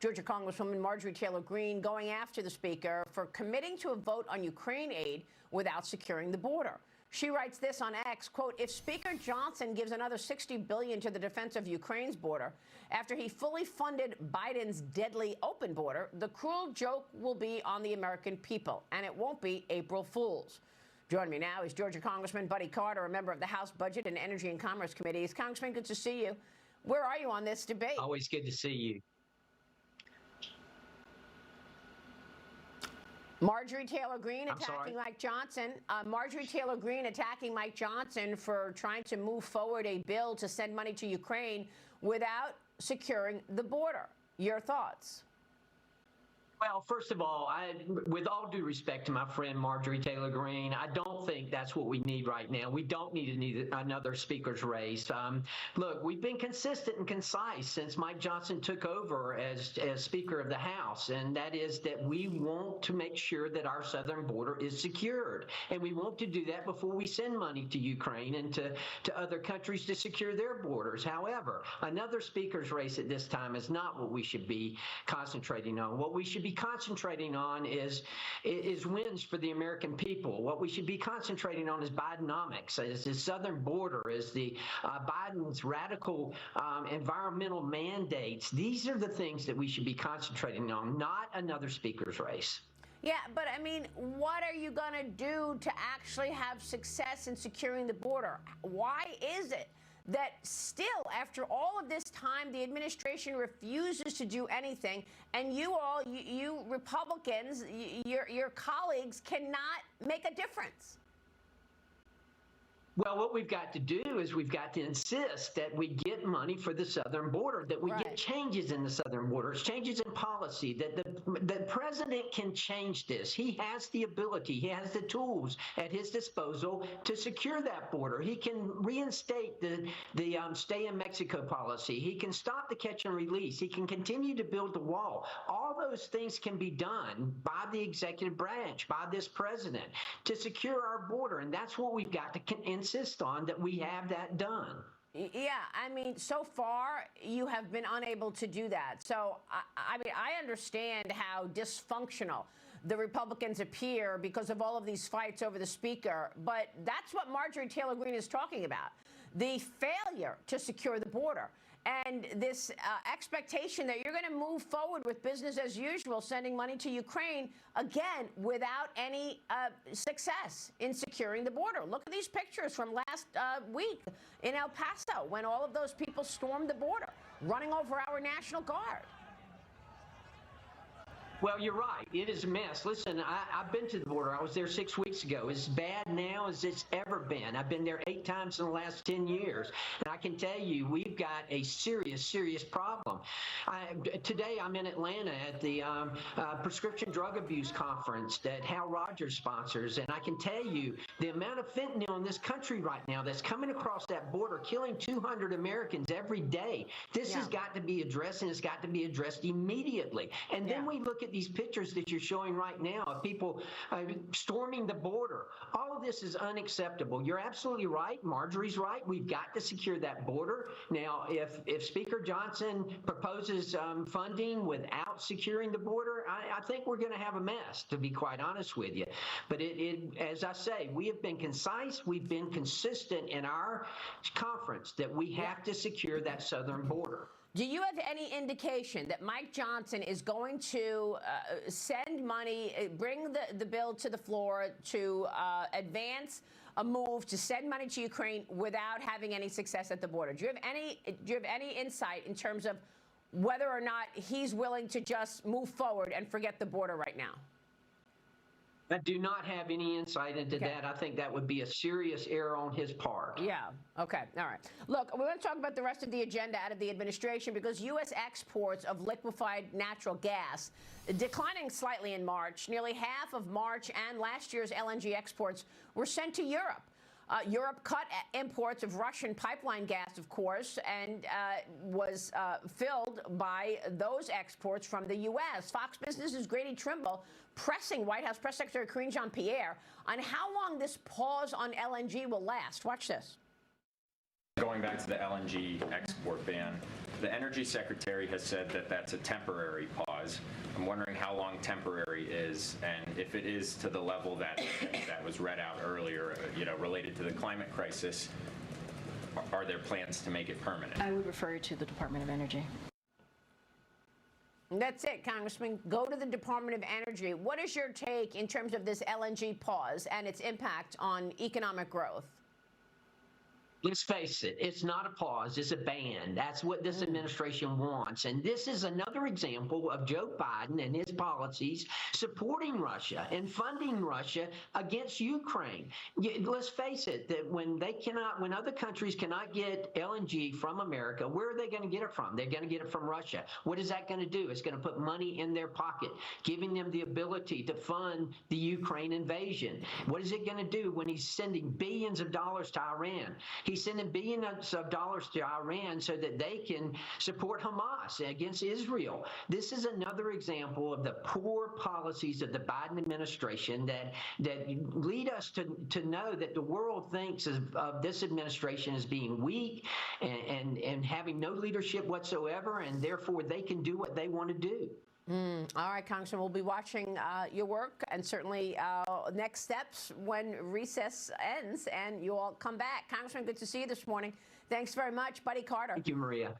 Georgia Congresswoman Marjorie Taylor Greene going after the Speaker for committing to a vote on Ukraine aid without securing the border. She writes this on X, quote, if Speaker Johnson gives another $60 billion to the defense of Ukraine's border after he fully funded Biden's deadly open border, the cruel joke will be on the American people, and it won't be April Fools. Joining me now is Georgia Congressman Buddy Carter, a member of the House Budget and Energy and Commerce Committees. Congressman, good to see you. Where are you on this debate? Always good to see you. Marjorie Taylor Greene attacking Mike Johnson. Marjorie Taylor Greene attacking Mike Johnson for trying to move forward a bill to send money to Ukraine without securing the border. Your thoughts? Well, first of all, with all due respect to my friend Marjorie Taylor Greene, I don't think that's what we need right now. We don't need another speaker's race. Look, we've been consistent and concise since Mike Johnson took over as Speaker of the House, and that is that we want to make sure that our southern border is secured. And we want to do that before we send money to Ukraine and to other countries to secure their borders. However, another speaker's race at this time is not what we should be concentrating on. What we should be concentrating on is wins for the American people. What we should be concentrating on is Bidenomics, is the southern border, is the Biden's radical environmental mandates. These are the things that we should be concentrating on, not another speaker's race. Yeah, but I mean, what are you going to do to actually have success in securing the border? Why is it that still, after all of this time, the administration refuses to do anything, and you Republicans, your colleagues, cannot make a difference? Well, what we've got to do is we've got to insist that we get money for the southern border, that we get changes in the southern border, changes in policy, that the president can change this. He has the ability, he has the tools at his disposal to secure that border. He can reinstate the stay in Mexico policy. He can stop the catch and release. He can continue to build the wall. All those things can be done by the executive branch, by this president, to secure our border. And that's what we've got to insist on, that we have that done. Yeah, I mean, so far you have been unable to do that. So, I mean, I understand how dysfunctional the Republicans appear because of all of these fights over the Speaker, but that's what Marjorie Taylor Greene is talking about, the failure to secure the border. And this expectation that you're going to move forward with business as usual, sending money to Ukraine, again, without any success in securing the border. Look at these pictures from last week in El Paso when all of those people stormed the border, running over our National Guard. Well, you're right. It is a mess. Listen, I've been to the border. I was there 6 weeks ago. It's bad now as it's ever been. I've been there 8 times in the last 10 years. And I can tell you, we've got a serious, serious problem. Today, I'm in Atlanta at the Prescription Drug Abuse Conference that Hal Rogers sponsors. And I can tell you the amount of fentanyl in this country right now that's coming across that border, killing 200 Americans every day. This has got to be addressed, and it's got to be addressed immediately. And then we look at these pictures that you're showing right now of people storming the border. All of this is unacceptable. You're absolutely right. Marjorie's right. We've got to secure that border. Now, if Speaker Johnson proposes funding without securing the border, I think we're going to have a mess, to be quite honest with you. But as I say, we have been concise. We've been consistent in our conference that we have to secure that southern border. Do you have any indication that Mike Johnson is going to send money, bring the bill to the floor to advance a move to send money to Ukraine without having any success at the border? Do you have any insight in terms of whether or not he's willing to just move forward and forget the border right now? I do not have any insight into that. I think that would be a serious error on his part. Yeah. Okay. All right. Look, we're going to talk about the rest of the agenda out of the administration because U.S. exports of liquefied natural gas declining slightly in March. Nearly half of March and last year's LNG exports were sent to Europe. Europe cut imports of Russian pipeline gas, of course, and was filled by those exports from the U.S. Fox Business's Grady Trimble pressing White House Press Secretary Karine Jean-Pierre on how long this pause on LNG will last. Watch this. Going back to the LNG export ban, The Energy Secretary has said that that's a temporary pause. I'm wondering how long temporary is, and if it is to the level that was read out earlier, related to the climate crisis, are there plans to make it permanent? I would refer you to the Department of Energy. That's it, Congressman. Go to the Department of Energy. What is your take in terms of this LNG pause and its impact on economic growth? Let's face it, it's not a pause, it's a ban. That's what this administration wants. And this is another example of Joe Biden and his policies supporting Russia and funding Russia against Ukraine. Let's face it, that when other countries cannot get LNG from America, where are they going to get it from? They're going to get it from Russia. What is that going to do? It's going to put money in their pocket, giving them the ability to fund the Ukraine invasion. What is it going to do when he's sending billions of dollars to Iran? He's sending billions of dollars to Iran so that they can support Hamas against Israel. This is another example of the poor policies of the Biden administration that lead us to know that the world thinks of this administration as being weak and having no leadership whatsoever, and therefore they can do what they want to do. All right, Congressman, we'll be watching your work and certainly next steps when recess ends and you all come back. Congressman, good to see you this morning. Thanks very much. Buddy Carter. Thank you, Maria.